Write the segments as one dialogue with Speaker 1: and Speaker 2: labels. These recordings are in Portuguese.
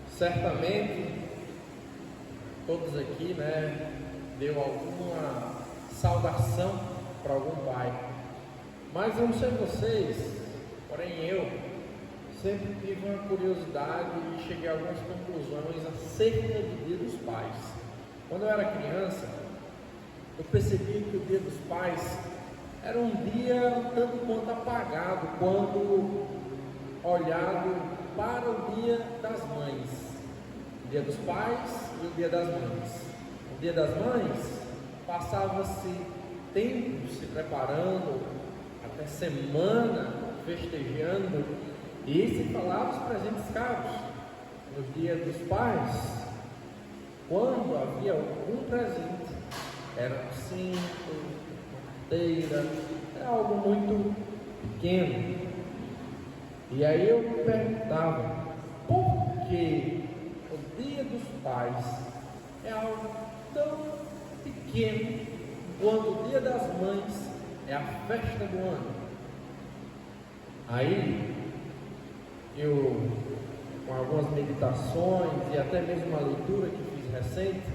Speaker 1: Certamente, todos aqui, deu alguma saudação para algum pai. Mas eu não sei vocês, porém eu sempre tive uma curiosidade e cheguei a algumas conclusões acerca do Dia dos Pais. Quando eu era criança, eu percebi que o Dia dos Pais era um dia um tanto quanto apagado quando olhado para o Dia das Mães. O Dia dos Pais e o Dia das Mães. O Dia das Mães passava-se tempo se preparando, até semana festejando, e se falava os presentes caros. No Dia dos Pais, quando havia algum presente, era um cinto, uma carteira, era algo muito pequeno. E aí eu me perguntava, por que o Dia dos Pais é algo tão pequeno quanto o Dia das Mães é a festa do ano? Aí eu, com algumas meditações e até mesmo uma leitura que fiz recente,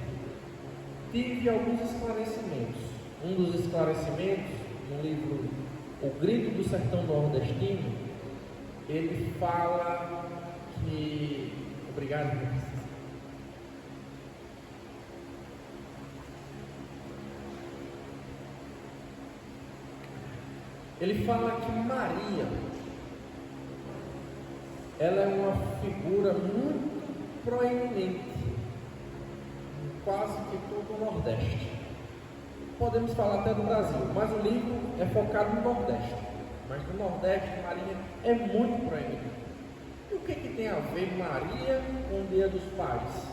Speaker 1: tive alguns esclarecimentos. Um dos esclarecimentos, no livro O Grito do Sertão Nordestino, ele fala que... Obrigado, ele fala que Maria, ela é uma figura muito proeminente em quase que todo o Nordeste. Podemos falar até do Brasil, mas o livro é focado no Nordeste. Mas no Nordeste, Maria é muito proeminente. E o que tem a ver Maria com o Dia dos Pais?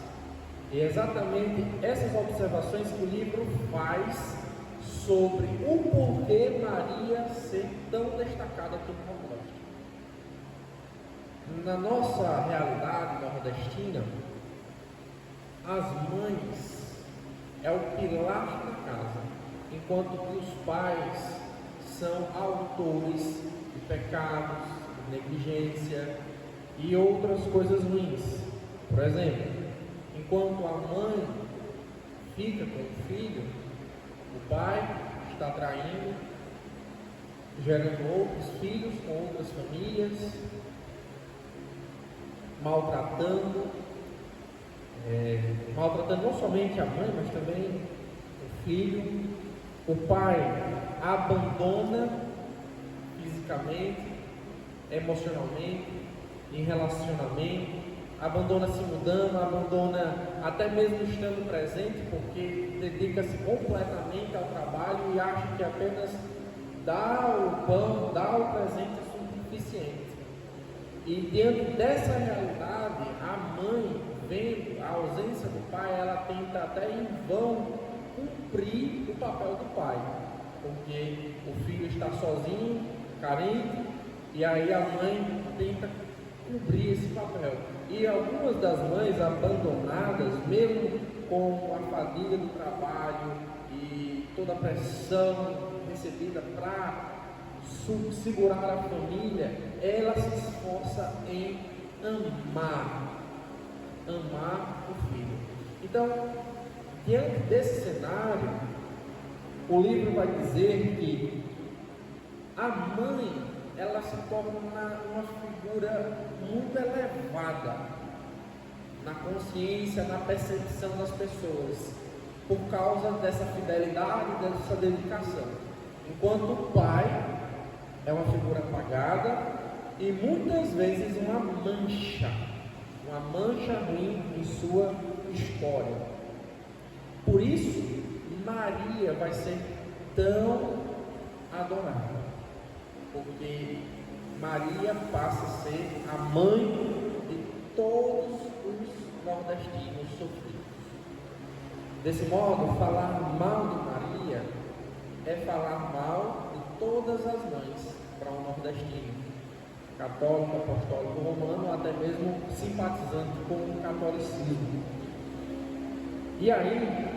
Speaker 1: E é exatamente essas observações que o livro faz sobre o porquê Maria ser tão destacada aqui no Nordeste. Na nossa realidade nordestina, as mães é o pilar da casa, enquanto que os pais são autores de pecados, de negligência e outras coisas ruins. Por exemplo, enquanto a mãe fica com o filho, o pai está traindo, gerando outros filhos com outras famílias, maltratando não somente a mãe, mas também o filho. O pai abandona fisicamente, emocionalmente, em relacionamento, abandona se mudando, abandona até mesmo estando presente, porque dedica-se completamente ao trabalho e acha que apenas dar o pão, dar o presente é suficiente. E diante dessa realidade, a mãe, vendo a ausência do pai, ela tenta até em vão cumprir o papel do pai, porque o filho está sozinho, carente, e aí a mãe tenta cumprir esse papel. E algumas das mães abandonadas, mesmo com a fadiga do trabalho e toda a pressão recebida para segurar a família, ela se esforça em amar o filho. Então, diante desse cenário, o livro vai dizer que a mãe, ela se torna uma figura muito elevada na consciência, na percepção das pessoas, por causa dessa fidelidade, dessa dedicação. Enquanto o pai é uma figura apagada e muitas vezes uma mancha ruim em sua história. Por isso, Maria vai ser tão adorada, porque Maria passa a ser a mãe de todos os nordestinos sofridos. Desse modo, falar mal de Maria é falar mal de todas as mães para um nordestino, católico, apostólico, romano, ou até mesmo simpatizante com o catolicismo. E aí,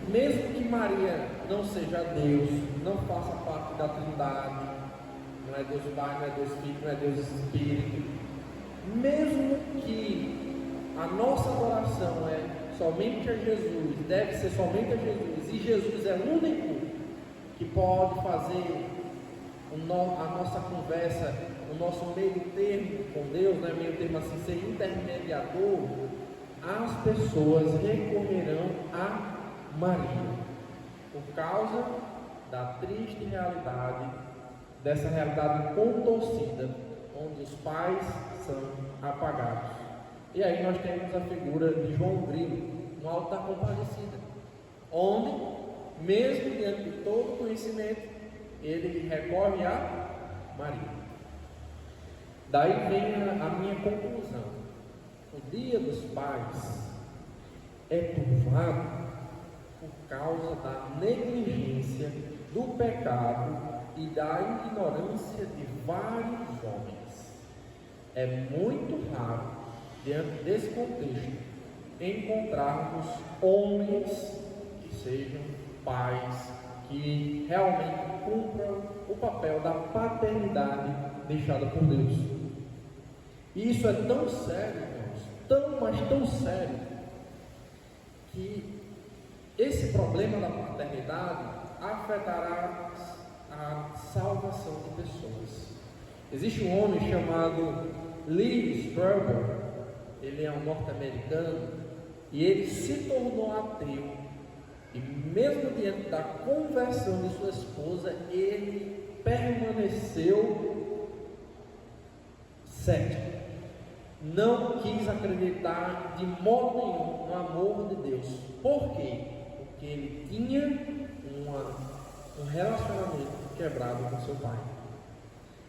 Speaker 1: mesmo que Maria não seja Deus, não faça parte da Trindade, não é Deus Pai, não é Deus Filho, não é Deus Espírito, mesmo que a nossa adoração é somente a Jesus, deve ser somente a Jesus, e Jesus é o único que pode fazer a nossa conversa, o nosso meio termo com Deus, né? Meio termo assim, ser intermediador, as pessoas recorrerão a Maria, por causa da triste realidade, dessa realidade contorcida, onde os pais são apagados. E aí nós temos a figura de João Grilo, no Alto da Compadecida, onde, mesmo diante de todo conhecimento, ele recorre a Maria. Daí vem a minha conclusão. O Dia dos Pais é turvado por causa da negligência, do pecado e da ignorância de vários homens. É muito raro, diante desse contexto, encontrarmos homens que sejam pais, que realmente cumpram o papel da paternidade deixada por Deus. E isso é tão sério, irmãos, mas tão sério, que esse problema da paternidade afetará a salvação de pessoas. Existe um homem chamado Lee Strobel, ele é um norte-americano, e ele se tornou ateu, e mesmo diante da conversão de sua esposa, ele permaneceu cético, não quis acreditar de modo nenhum no amor de Deus. Por quê? Porque ele tinha um relacionamento quebrado com seu pai.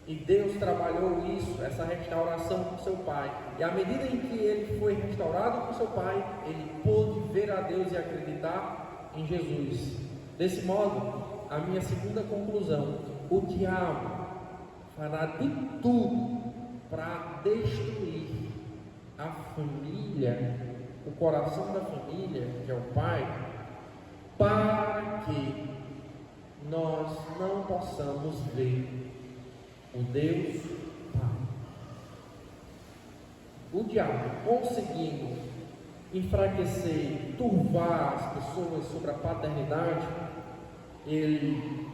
Speaker 1: E Deus trabalhou isso, essa restauração com seu pai. E à medida em que ele foi restaurado com seu pai, ele pôde ver a Deus e acreditar em Jesus. Desse modo, a minha segunda conclusão: o diabo fará de tudo para destruir a família, o coração da família, que é o pai, para que nós não possamos ver o Deus Pai. O diabo, conseguindo enfraquecer, turvar as pessoas sobre a paternidade, ele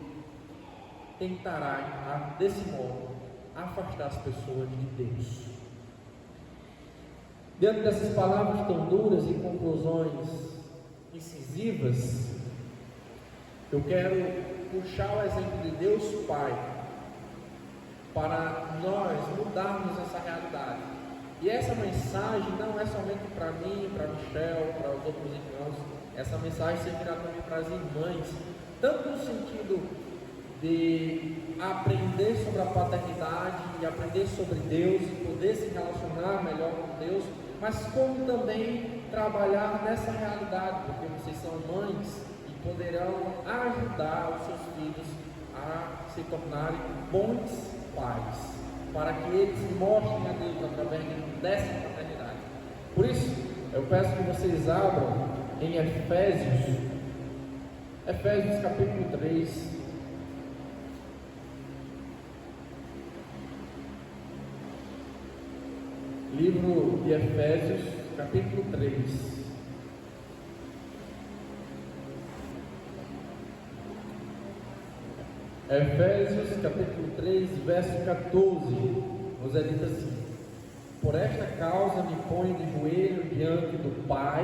Speaker 1: tentará, desse modo, afastar as pessoas de Deus. Diante dessas palavras tão duras e conclusões incisivas, eu quero puxar o exemplo de Deus Pai para nós mudarmos essa realidade. E essa mensagem não é somente para mim, para Michel, para os outros irmãos. Essa mensagem servirá também para as irmãs, tanto no sentido de aprender sobre a paternidade e aprender sobre Deus e poder se relacionar melhor com Deus, mas como também trabalhar nessa realidade, porque vocês são mães e poderão ajudar os seus filhos a se tornarem bons pais, para que eles mostrem a Deus através dessa paternidade. Por isso, eu peço que vocês abram em Efésios capítulo 3. Livro de Efésios, capítulo 3. Efésios, capítulo 3, verso 14. Nos é dito assim: por esta causa me ponho de joelho diante do Pai,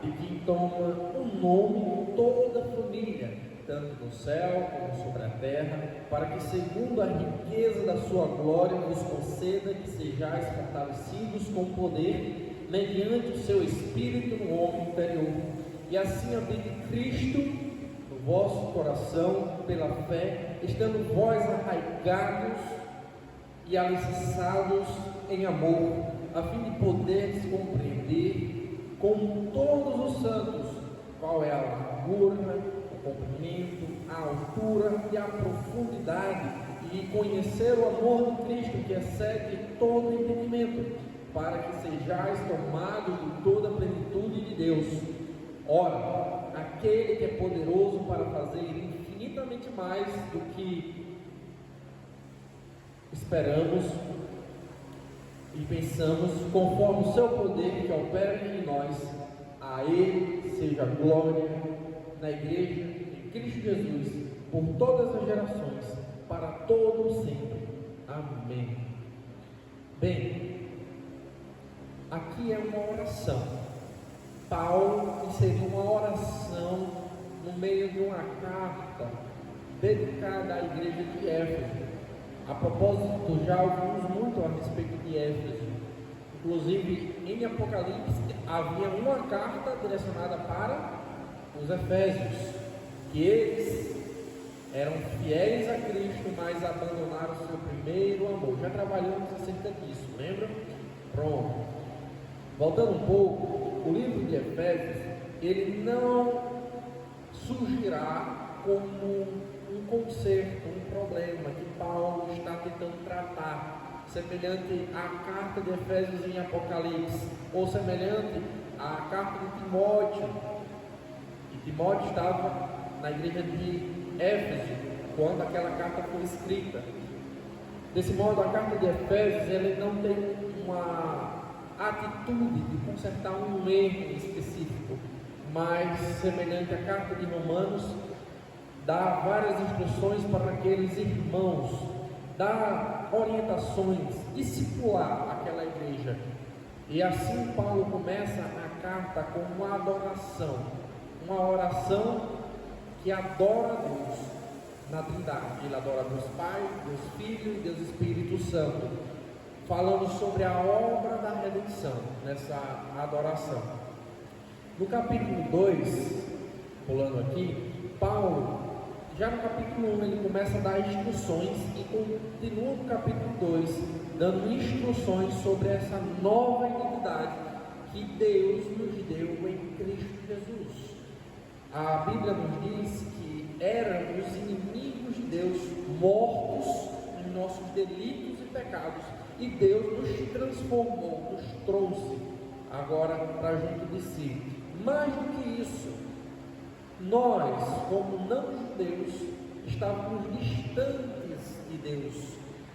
Speaker 1: de quem toma o nome toda a família, tanto no céu como sobre a terra, para que, segundo a riqueza da sua glória, vos conceda que sejais fortalecidos com poder, mediante o seu Espírito no homem interior, e assim habite Cristo no vosso coração, pela fé, estando vós arraigados e alicerçados em amor, a fim de poderes compreender com todos os santos qual é a largura, o comprimento, a altura e a profundidade, e conhecer o amor de Cristo, que excede todo entendimento, para que sejais tomados de toda a plenitude de Deus. Ora, naquele que é poderoso para fazer infinitamente mais do que esperamos e pensamos, conforme o seu poder que opera em nós. A Ele seja glória na igreja, em Cristo Jesus, por todas as gerações, para todo sempre. Amém. Bem, aqui é uma oração. Paulo inseriu uma oração no meio de uma carta dedicada à igreja de Éfeso. A propósito, já ouvimos muito a respeito de Éfeso. Inclusive, em Apocalipse, havia uma carta direcionada para os Efésios, que eles eram fiéis a Cristo, mas abandonaram o seu primeiro amor. Já trabalhamos acerca disso, lembra? Pronto. Voltando um pouco, o livro de Efésios, ele não surgirá como um conserto, um problema que Paulo está tentando tratar, semelhante à carta de Efésios em Apocalipse, ou semelhante à carta de Timóteo. E Timóteo estava na igreja de Éfeso quando aquela carta foi escrita. Desse modo, a carta de Efésios, ele não tem uma atitude de consertar um erro específico, mas semelhante à carta de Romanos, dá várias instruções para aqueles irmãos, dá orientações, discipular aquela igreja. E assim Paulo começa a carta com uma adoração, uma oração que adora a Deus na Trindade. Ele adora Deus Pai, Deus Filho e Deus Espírito Santo, falando sobre a obra da redenção nessa adoração. No capítulo 2, pulando aqui, Paulo, já no capítulo 1, ele começa a dar instruções e continua no capítulo 2, dando instruções sobre essa nova identidade que Deus nos deu em Cristo Jesus. A Bíblia nos diz que éramos inimigos de Deus, mortos em nossos delitos e pecados, e Deus nos transformou, nos trouxe agora para junto de si. Mais do que isso, nós, como não-judeus, estávamos distantes de Deus,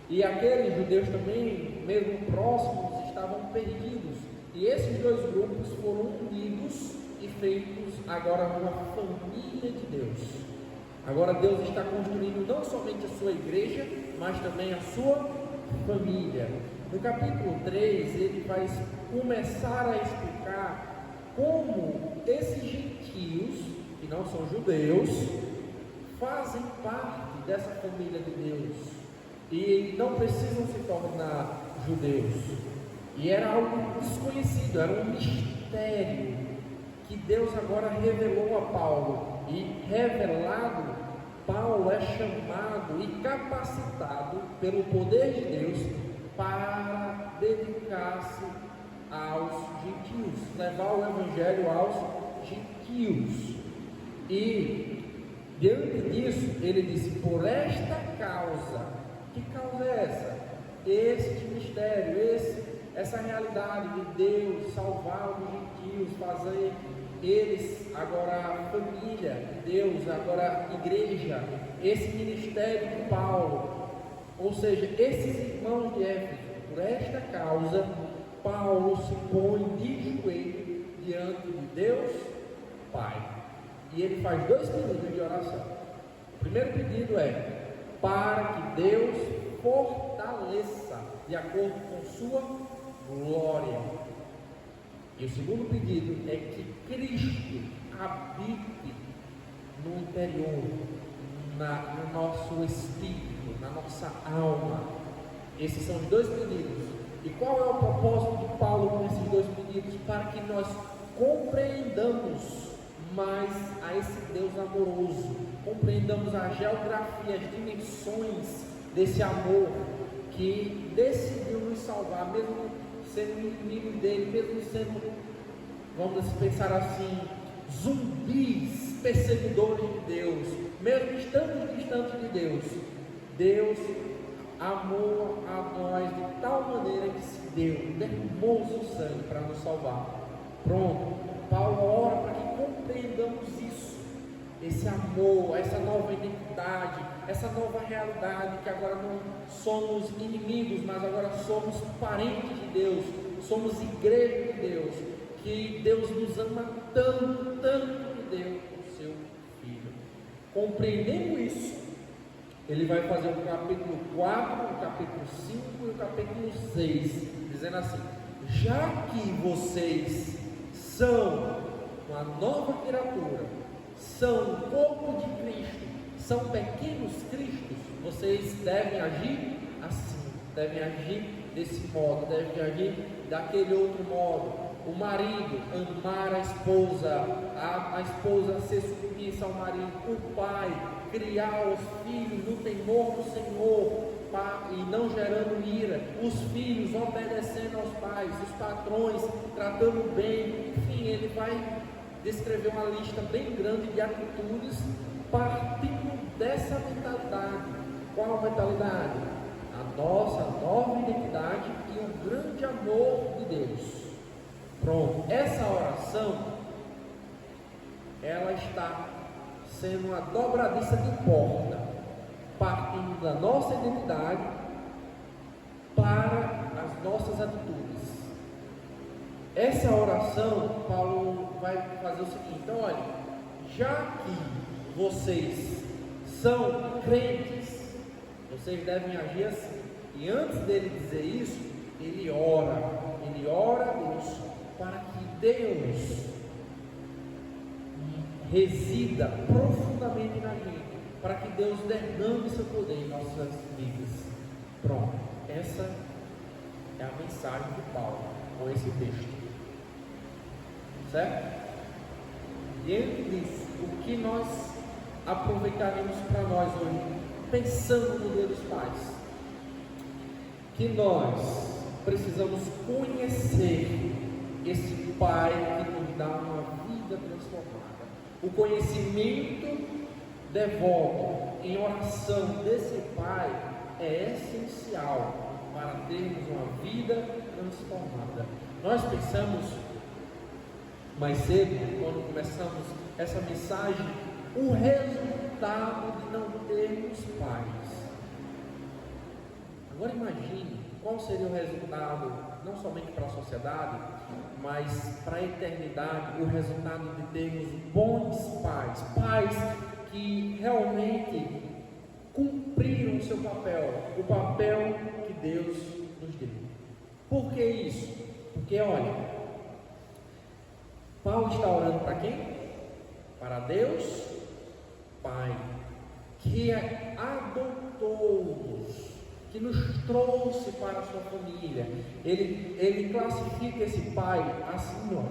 Speaker 1: e aqueles judeus também, mesmo próximos, estavam perdidos, e esses dois grupos foram unidos e feitos agora uma família de Deus. Agora Deus está construindo não somente a sua igreja, mas também a sua família. No capítulo 3, ele vai começar a explicar como esses gentios, que não são judeus, fazem parte dessa família de Deus e não precisam se tornar judeus. E era algo desconhecido, era um mistério que Deus agora revelou a Paulo, e revelado, Paulo é chamado e capacitado pelo poder de Deus para dedicar-se aos gentios, levar o evangelho aos gentios. E diante disso, ele disse: por esta causa. Que causa é essa? Este mistério, essa realidade de Deus salvar os gentios, fazer eles agora família de Deus, agora igreja, esse ministério de Paulo, ou seja, esses irmãos de Éfeso. Por esta causa, Paulo se põe de joelho diante de Deus Pai, e ele faz dois pedidos de oração. O primeiro pedido é para que Deus fortaleça de acordo com sua glória. E o segundo pedido é que Cristo habite no interior, no nosso espírito, na nossa alma. Esses são os dois pedidos. E qual é o propósito de Paulo com esses dois pedidos? Para que nós compreendamos mais a esse Deus amoroso, compreendamos a geografia, as dimensões desse amor que decidiu nos salvar, mesmo sendo inimigos dele, mesmo sendo, vamos pensar assim, zumbis, perseguidores de Deus, mesmo estando distantes de Deus. Deus amou a nós de tal maneira que se deu, derramou o seu sangue para nos salvar. Pronto, Paulo ora para que compreendamos isso, esse amor, essa nova identidade, essa nova realidade, que agora não somos inimigos, mas agora somos parentes de Deus, somos igreja de Deus, que Deus nos ama tanto, tanto que deu o seu Filho. Compreendendo isso, ele vai fazer o capítulo 4, o capítulo 5 e o capítulo 6, dizendo assim: já que vocês são uma nova criatura, são o corpo de Cristo, são pequenos cristos, vocês devem agir assim, devem agir desse modo, devem agir daquele outro modo. O marido amar a esposa ser submissa ao marido, o pai criar os filhos no temor do Senhor e não gerando ira, os filhos obedecendo aos pais, os patrões tratando bem. Enfim, ele vai descrever uma lista bem grande de atitudes partindo dessa mentalidade. Qual a mentalidade? A nossa nova identidade e o grande amor de Deus. Pronto, essa oração, ela está sendo uma dobradiça de porta, partindo da nossa identidade para as nossas atitudes. Essa oração, Paulo vai fazer o seguinte: então, olha, já que vocês são crentes, vocês devem agir assim. E antes dele dizer isso, ele ora a Deus para que Deus resida profundamente na gente, para que Deus derrame seu poder em nossas vidas. Pronto, essa é a mensagem de Paulo com esse texto, certo? Diante disso, o que nós aproveitaremos para nós hoje, pensando no Dia dos Pais? Que nós precisamos conhecer esse Pai que nos dá uma vida transformada. O conhecimento devoto em oração desse Pai é essencial para termos uma vida transformada. Nós pensamos mais cedo, quando começamos essa mensagem, o resultado de não termos pais. Agora imagine qual seria o resultado, não somente para a sociedade, mas para a eternidade, o resultado de termos bons pais, pais que realmente cumpriram o seu papel, o papel que Deus nos deu. Por que isso? Porque olha, Paulo está orando para quem? Para Deus Pai, que adotou-nos, que nos trouxe para a sua família. Ele classifica esse Pai assim, ó,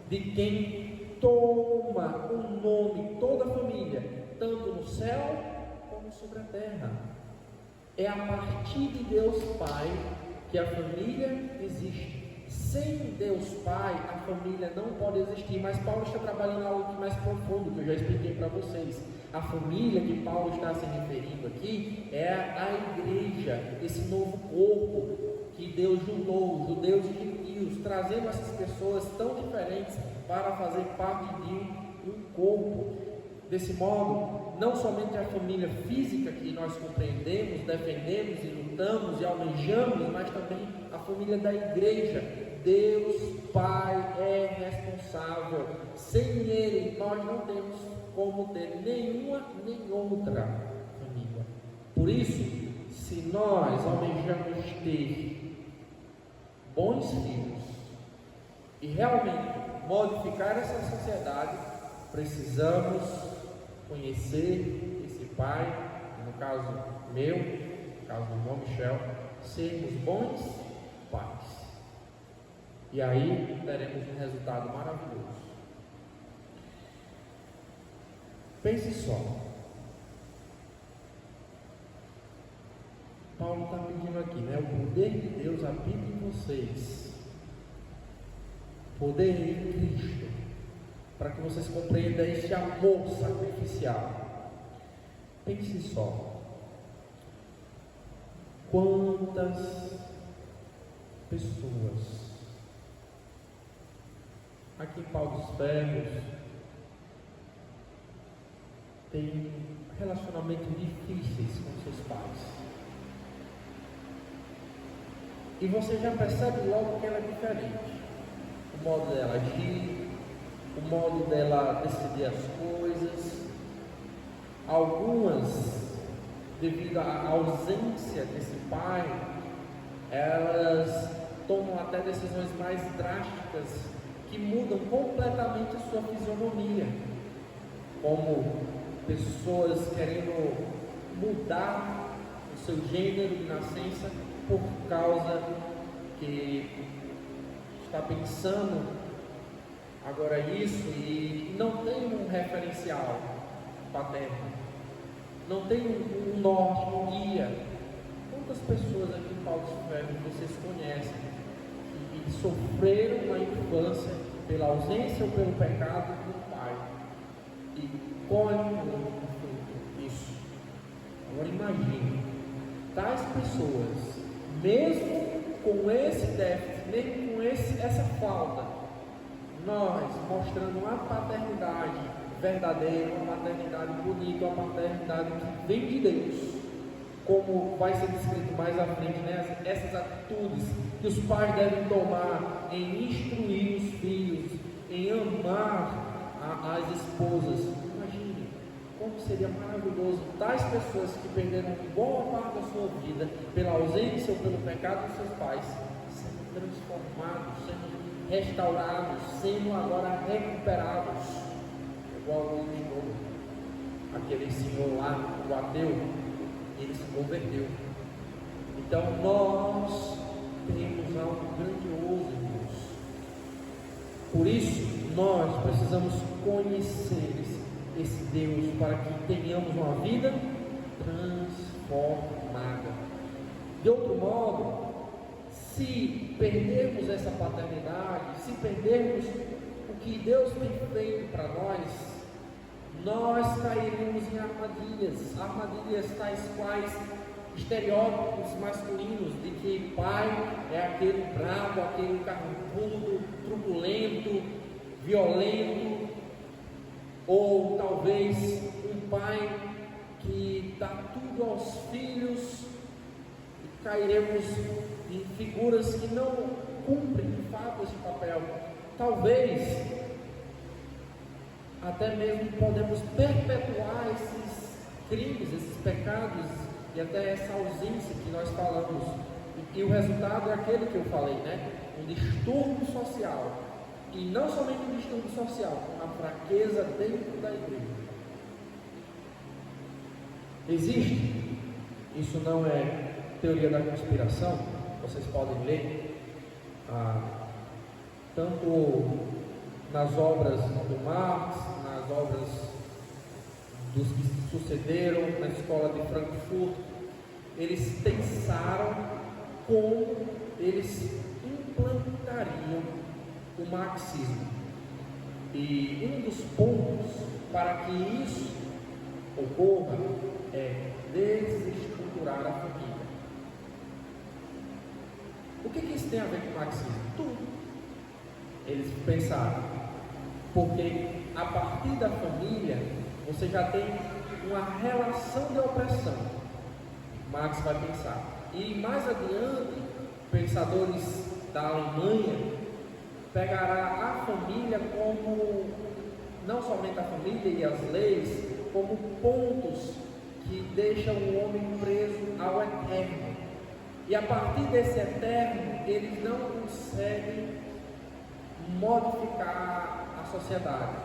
Speaker 1: de quem toma o nome toda a família, tanto no céu como sobre a terra. É a partir de Deus Pai que a família existe. Sem Deus Pai, a família não pode existir. Mas Paulo está trabalhando algo mais profundo, que eu já expliquei para vocês. A família que Paulo está se referindo aqui é a igreja, esse novo corpo que Deus juntou, judeus e gentios, trazendo essas pessoas tão diferentes para fazer parte de um corpo. Desse modo, não somente a família física que nós compreendemos, defendemos e lutamos e almejamos, mas também a família da igreja. Deus Pai é responsável. Sem Ele, nós não temos como ter nenhuma nem outra família. Por isso, se nós almejamos ter bons filhos e realmente modificar essa sociedade, precisamos conhecer esse Pai, no caso meu, no caso do irmão Michel, sermos bons pais. E aí teremos um resultado maravilhoso. Pense só. Paulo está pedindo aqui, né? O poder de Deus habita em vocês. Poder em Cristo. Para que vocês compreendam este amor sacrificial. Pense só. Quantas pessoas aqui em Pau dos Ferros tem relacionamentos difíceis com seus pais. E você já percebe logo que ela é diferente. O modo dela agir, o modo dela decidir as coisas. Algumas, devido à ausência desse pai, elas tomam até decisões mais drásticas que mudam completamente a sua fisionomia, como pessoas querendo mudar o seu gênero de nascença por causa que está pensando agora isso e não tem um referencial paterno, não tem um norte, um guia. Quantas pessoas aqui em Paulo Ferro vocês conhecem que sofreram na infância pela ausência ou pelo pecado do pai e colhem no fruto isso? Agora imagine, tais pessoas, mesmo com esse déficit, mesmo com essa falta, nós mostrando uma paternidade verdadeira, uma paternidade bonita, uma paternidade que vem de Deus, como vai ser descrito mais à frente, né? Essas atitudes que os pais devem tomar em instruir os filhos, em amar as esposas. Imagine como seria maravilhoso tais pessoas que perderam boa parte da sua vida pela ausência ou pelo pecado dos seus pais, sendo transformados, sendo restaurados, sendo agora recuperados, igual o menino, aquele senhor lá, o ateu, ele se converteu. Então nós temos algo grandioso em Deus. Por isso nós precisamos conhecer esse Deus para que tenhamos uma vida transformada. De outro modo, se perdermos essa paternidade, se perdermos o que Deus tem feito para nós cairemos em armadilhas tais quais estereótipos masculinos de que pai é aquele bravo, aquele carrancudo, truculento, violento, ou talvez um pai que dá tudo aos filhos, e cairemos em figuras que não cumprem de fato esse papel. Talvez até mesmo podemos perpetuar esses crimes, esses pecados e até essa ausência que nós falamos. E o resultado é aquele que eu falei, né? Um distúrbio social. E não somente um distúrbio social, como a fraqueza dentro da igreja. Existe, isso não é teoria da conspiração, vocês podem ler, tanto nas obras do Marx, nas obras dos que sucederam na escola de Frankfurt, eles pensaram como eles implantariam o marxismo. E um dos pontos para que isso ocorra é desestruturar a família. O que isso tem a ver com o marxismo? Tudo. Eles pensaram, porque a partir da família você já tem uma relação de opressão. Marx vai pensar. E mais adiante, pensadores da Alemanha pegará a família como, não somente a família e as leis, como pontos que deixam o homem preso ao eterno. E a partir desse eterno, eles não conseguem modificar a sociedade.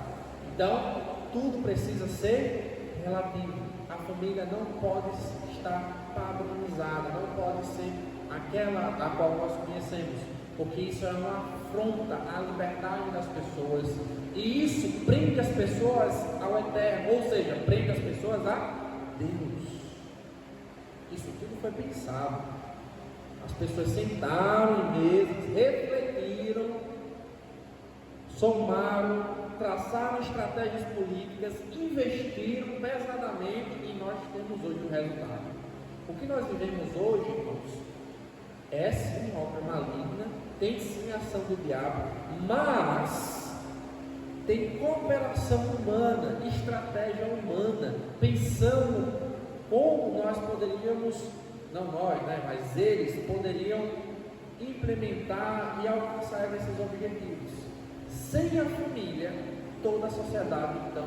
Speaker 1: Então, tudo precisa ser relativo. A família não pode estar padronizada, não pode ser aquela a qual nós conhecemos, porque isso é uma afronta à liberdade das pessoas, e isso prende as pessoas ao eterno, ou seja, prende as pessoas a Deus. Isso tudo foi pensado. As pessoas sentaram em mesas, refletiram, somaram, traçaram estratégias políticas, investiram pesadamente, e nós temos hoje o resultado. O que nós vivemos hoje, irmãos, é sim obra maligna, tem sim ação do diabo, mas tem cooperação humana, estratégia humana, pensando como nós poderíamos, não nós, né, mas eles poderiam implementar e alcançar esses objetivos. Sem a família, toda a sociedade, então,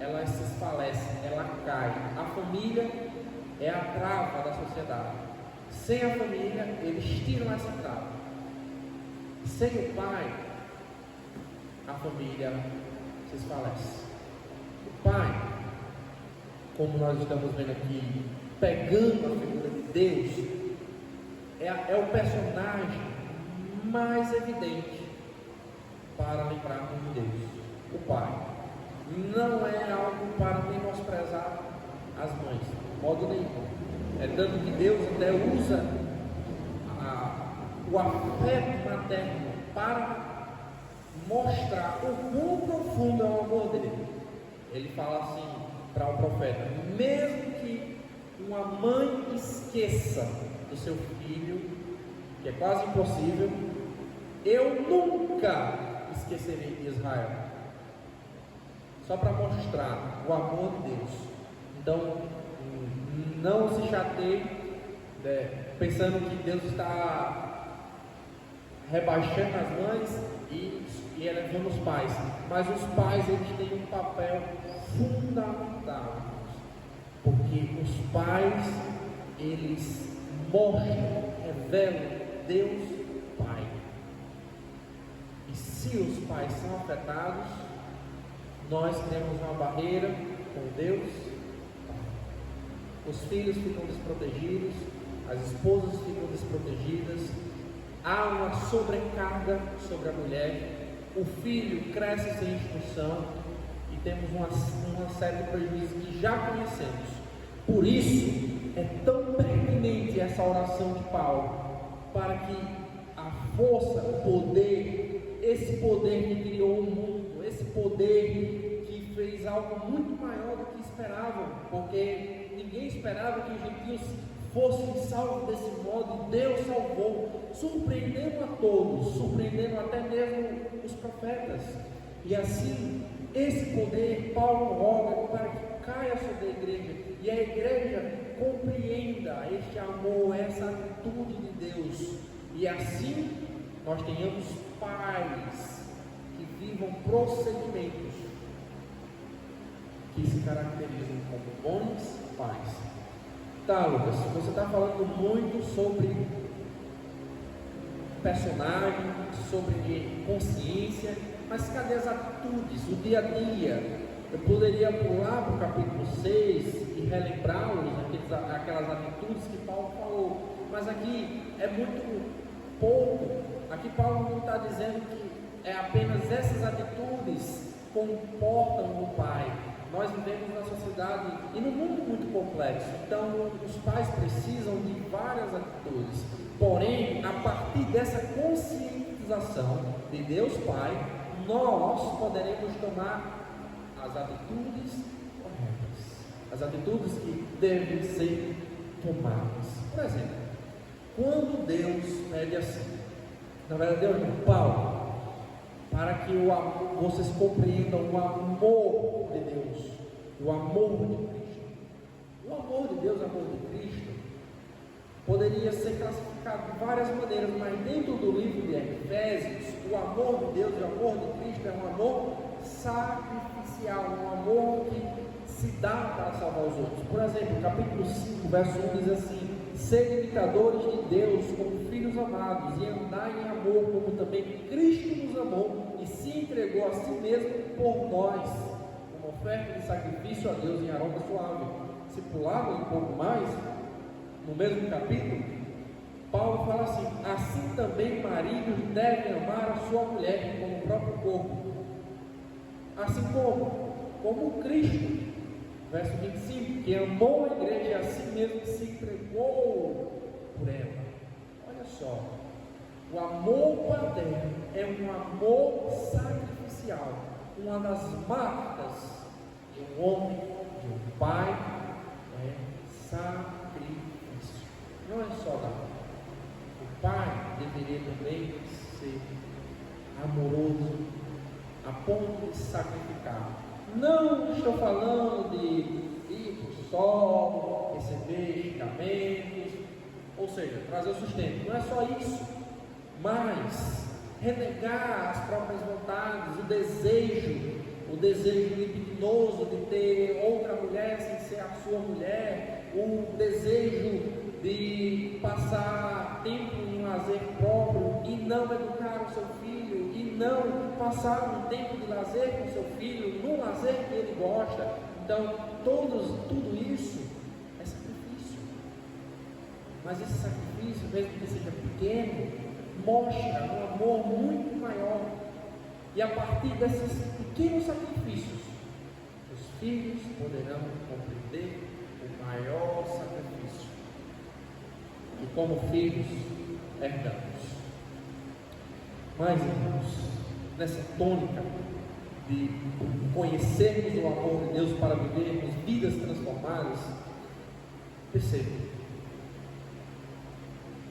Speaker 1: ela se esfalece, ela cai. A família é a trava da sociedade. Sem a família, eles tiram essa trava. Sem o pai, a família se esfalece. O pai, como nós estamos vendo aqui, pegando a figura de Deus, é o personagem mais evidente para lembrarmos de Deus. O pai não é algo para menosprezar as mães, de modo nenhum. É tanto que Deus até usa o afeto materno para mostrar o quão profundo é o amor dele. Ele fala assim para o profeta: mesmo que uma mãe esqueça do seu filho, que é quase impossível, eu nunca esquecerei de Israel. Só para mostrar o amor de Deus. Então, não se chateie, pensando que Deus está rebaixando as mães e elevando os pais. Mas os pais, eles têm um papel fundamental, porque os pais, eles mostram, revelam Deus Pai. E se os pais são afetados, nós temos uma barreira com Deus. Os filhos ficam desprotegidos, as esposas ficam desprotegidas, há uma sobrecarga sobre a mulher, o filho cresce sem instrução e temos uma série de prejuízos que já conhecemos. Por isso é tão pertinente essa oração de Paulo, para que a força, o poder, esse poder que criou o mundo, esse poder que fez algo muito maior do que esperavam, porque ninguém esperava que os gentios fossem salvos desse modo, e Deus salvou, surpreendendo a todos, surpreendendo até mesmo os profetas. E assim, esse poder, Paulo roga para que caia sobre a igreja, e a igreja compreenda este amor, essa atitude de Deus, e assim nós tenhamos pais que vivam procedimentos que se caracterizam como bons pais. Tá, Lucas, você está falando muito sobre personagem, sobre consciência, mas cadê as atitudes, o dia a dia? Eu poderia pular para o capítulo 6 e relembrá-los, aquelas atitudes que Paulo falou, mas aqui é muito pouco. Aqui Paulo não está dizendo que é apenas essas atitudes comportam o pai. Nós vivemos numa sociedade e num mundo muito complexo, então os pais precisam de várias atitudes. Porém, a partir dessa conscientização de Deus Pai, nós poderemos tomar as atitudes corretas, as atitudes que devem ser tomadas. Por exemplo, quando Deus pede assim, na verdade Deus não, Paulo, para que vocês compreendam o amor de Deus, o amor de Cristo. O amor de Deus, o amor de Cristo, poderia ser classificado de várias maneiras, mas dentro do livro de Efésios, o amor de Deus e o amor de Cristo é um amor sacrificial, um amor que se dá para salvar os outros. Por exemplo, capítulo 5, verso 1 diz assim: sede imitadores de Deus como filhos amados, e andai em amor, como também Cristo nos amou e se entregou a si mesmo por nós, uma oferta de sacrifício a Deus em aroma suave. Se pularmos um pouco mais, no mesmo capítulo, Paulo fala assim: assim também maridos devem amar a sua mulher como o próprio corpo, assim como Cristo, verso 25, que amou a igreja e a si mesmo se entregou por ela. Olha só, o amor paterno é um amor sacrificial, uma das marcas de um homem, de um pai, é sacrifício. Não é só dar. O pai deveria também ser amoroso a ponto de sacrificar. Não estou falando de psicólogo, receber xingamentos, ou seja, trazer o sustento. Não é só isso, mas renegar as próprias vontades, o desejo libidinoso de ter outra mulher sem ser a sua mulher, o desejo de passar tempo em lazer próprio e não educar o seu filho, e não passar um tempo de lazer com o seu filho, no lazer que ele gosta. Então, tudo isso é sacrifício. Mas esse sacrifício, mesmo que seja pequeno, mostra um amor muito maior. E a partir desses pequenos sacrifícios, os filhos poderão compreender o maior sacrifício. E como filhos, herdamos. Mas, irmãos, nessa tônica de conhecermos o amor de Deus para vivermos vidas transformadas, perceba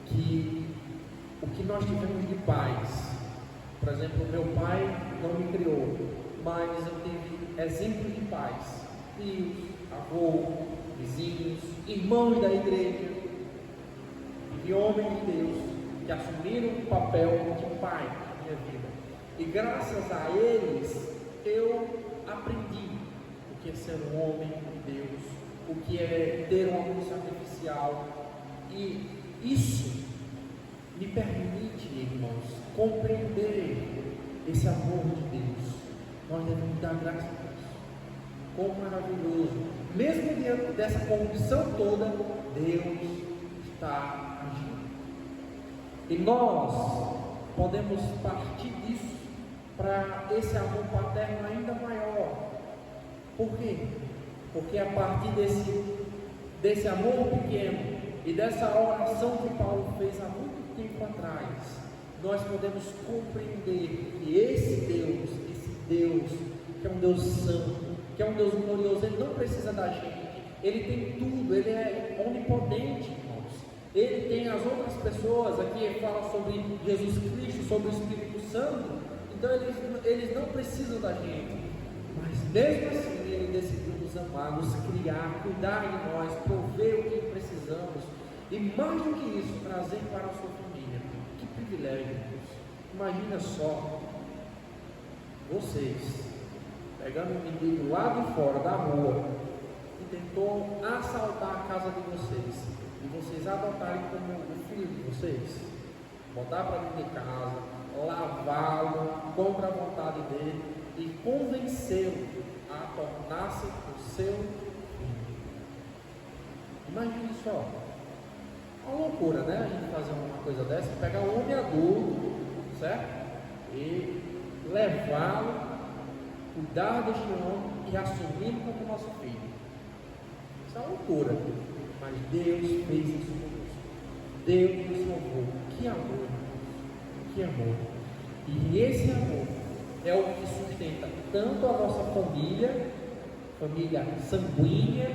Speaker 1: que o que nós tivemos de pais, por exemplo, meu pai não me criou, mas eu tive exemplos de pais, tios, avô, vizinhos, irmãos da igreja, de homens de Deus que assumiram o papel de pai na minha vida, e graças a eles eu aprendi o que é ser um homem de Deus, o que é ter um amor sacrificial, e isso me permite, irmãos, compreender esse amor de Deus. Nós devemos dar graças a Deus. Quão maravilhoso! Mesmo diante dessa corrupção toda, Deus está agindo. E nós podemos partir disso para esse amor paterno ainda maior. Por quê? Porque a partir desse amor pequeno e dessa oração que Paulo fez há muito tempo atrás, nós podemos compreender que esse Deus, que é um Deus santo, que é um Deus glorioso, Ele não precisa da gente, Ele tem tudo, Ele é onipotente, irmãos. Ele tem as outras pessoas, aqui ele fala sobre Jesus Cristo, sobre o Espírito Santo, então eles não precisam da gente, mas mesmo assim Ele decidiu nos amar, nos criar, cuidar de nós, prover o que precisamos, e mais do que isso, trazer para a sua família. Que privilégio, Deus! Imagina só, vocês pegando um menino lá de fora da rua que tentou assaltar a casa de vocês, e vocês adotarem como o filho de vocês, botar para dentro de casa, lavá-lo contra a vontade dele e convencê-lo a tornar-se o seu filho. Imagine só, uma loucura, né? A gente fazer uma coisa dessa, pegar um homem adulto, certo? E levá-lo, cuidar deste homem e assumi-lo como nosso filho. Isso é uma loucura, mas Deus fez isso conosco. Deus nos salvou. Que amor, que amor! E esse amor é o que sustenta tanto a nossa família sanguínea,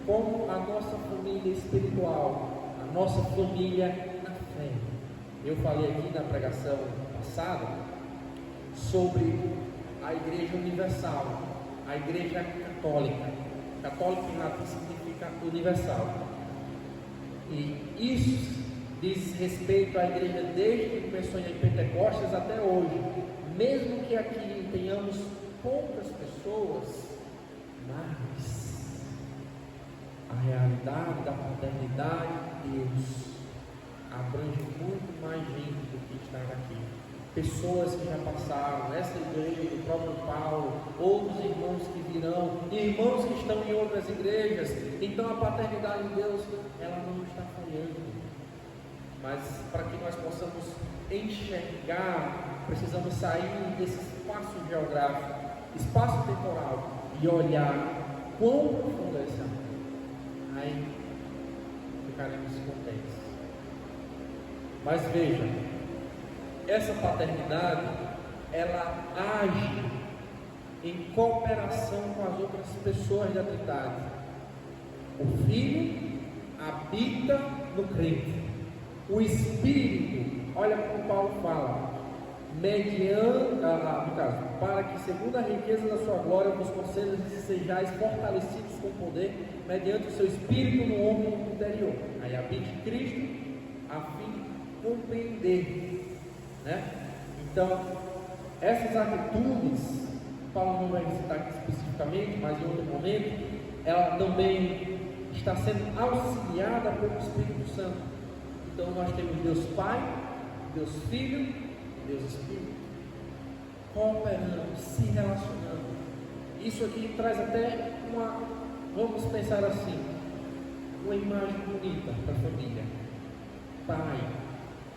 Speaker 1: como a nossa família espiritual, a nossa família na fé. Eu falei aqui na pregação passada sobre a Igreja Universal, a Igreja Católica. Católica em latim significa universal. E isso diz respeito à igreja desde que começou em Pentecostes até hoje. Mesmo que aqui tenhamos poucas pessoas, mas a realidade da paternidade de Deus abrange muito mais gente do que está aqui. Pessoas que já passaram, essa igreja do próprio Paulo, outros irmãos que virão, irmãos que estão em outras igrejas. Então a paternidade de Deus, ela não está falhando. Mas para que nós possamos enxergar, precisamos sair desse espaço geográfico, espaço temporal, e olhar quão profundo é esse amor. Aí ficaremos contentes. Mas veja, essa paternidade, ela age em cooperação com as outras pessoas da Trindade. O Filho habita no crente. O Espírito, olha como Paulo fala, no caso, para que segundo a riqueza da sua glória vos conceda que sejais fortalecidos com poder, mediante o seu Espírito no homem interior. Aí habite Cristo, a fim de compreender, né? Então, essas atitudes, Paulo não vai citar aqui especificamente, mas em outro momento, ela também está sendo auxiliada pelo Espírito Santo. Então nós temos Deus Pai, Deus Filho e Deus Espírito cooperando, se relacionando. Isso aqui traz até vamos pensar assim, uma imagem bonita para a família. Pai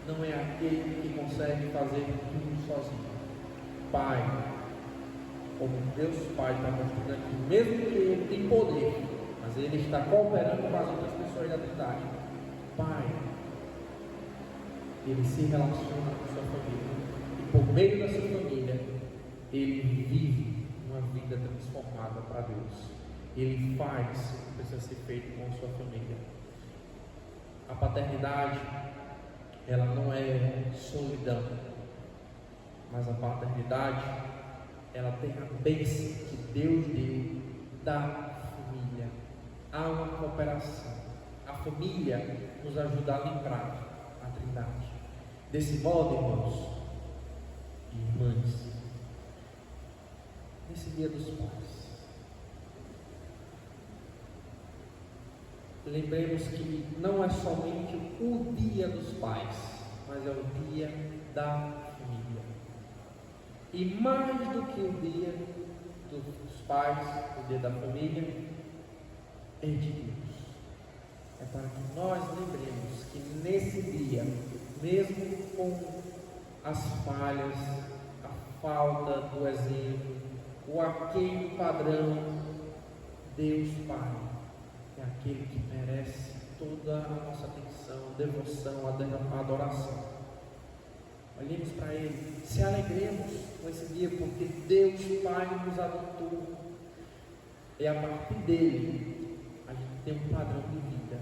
Speaker 1: não é aquele que consegue fazer tudo sozinho. Pai, como Deus Pai está mostrando aqui, mesmo que Ele tem poder, mas Ele está cooperando com as outras pessoas da Trindade. Pai, Ele se relaciona com a sua família, e por meio da sua família, Ele vive uma vida transformada para Deus. Ele faz o que precisa ser feito com a sua família. A paternidade, ela não é solidão, mas a paternidade, ela tem a bênção que Deus deu da família. Há uma cooperação. A família nos ajuda a lembrar a Trindade. Desse modo, irmãos e irmãs, nesse dia dos pais, lembremos que não é somente o dia dos pais, mas é o dia da família. E mais do que o dia dos pais, o dia da família, é de Deus. É para que nós lembremos que nesse dia, mesmo com as falhas, a falta do exemplo, o aquele padrão, Deus Pai é aquele que merece toda a nossa atenção, devoção, a adoração. Olhemos para Ele, se alegremos com esse dia, porque Deus Pai nos adotou. E a partir dele, a gente tem um padrão de vida.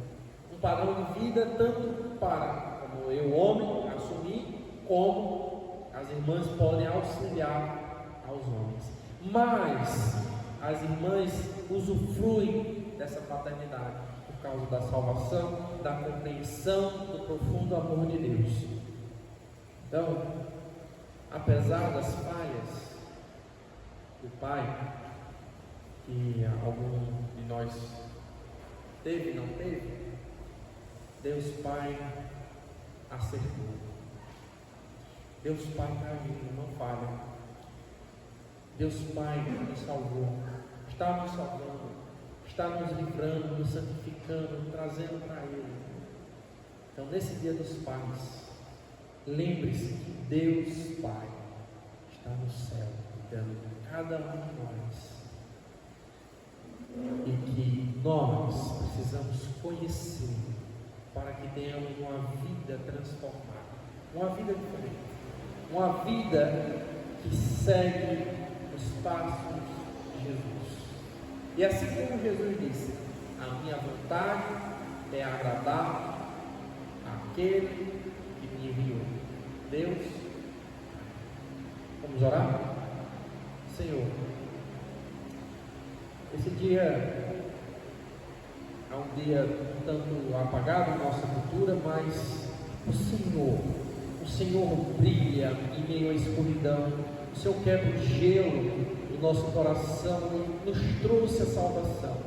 Speaker 1: Um padrão de vida tanto para, como eu, homem, assumir, como as irmãs podem auxiliar aos homens. Mas as irmãs usufruem dessa paternidade por causa da salvação, da compreensão do profundo amor de Deus. Então, apesar das falhas do pai, que algum de nós teve, não teve, Deus Pai acertou. Deus Pai está agindo, não falha. Deus Pai nos salvou, está nos salvando, está nos livrando, nos santificando, trazendo para Ele. Então, nesse dia dos pais, lembre-se que Deus Pai está no céu, cuidando de cada um de nós. E que nós precisamos conhecer para que tenhamos uma vida transformada, uma vida diferente, uma vida que segue os passos de Jesus. E assim como Jesus disse, a minha vontade é agradar aquele que me enviou. Deus, vamos orar? Senhor, esse dia é um dia um tanto apagado em nossa cultura, mas o Senhor brilha em meio à escuridão. O Senhor quebra o gelo do nosso coração e nos trouxe a salvação.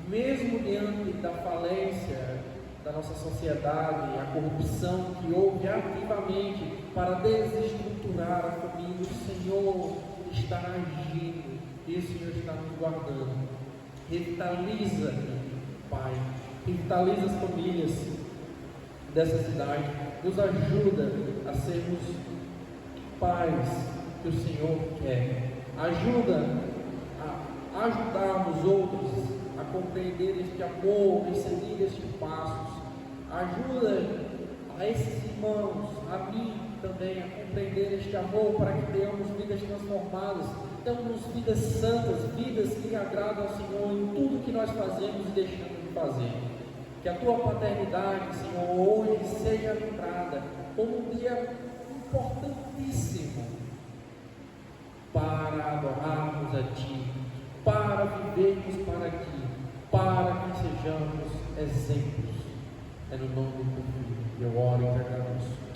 Speaker 1: Mesmo diante da falência da nossa sociedade, a corrupção que houve ativamente para desestruturar a família, o Senhor está agindo e o Senhor está nos guardando. Revitaliza, Pai, revitaliza as famílias dessa cidade, nos ajuda a sermos pais que o Senhor quer, ajuda a ajudarmos outros a compreender este amor e seguir estes passos, ajuda a esses irmãos, a mim também, a compreender este amor para que tenhamos vidas transformadas, tenhamos vidas santas, vidas que agradam ao Senhor em tudo que nós fazemos e deixamos de fazer. Que a tua paternidade, Senhor, hoje seja lembrada como um dia um importantíssimo para adorarmos a Ti, para vivermos para Ti, para que sejamos exemplos. É no nome do Teu Filho, eu oro e te agradeço.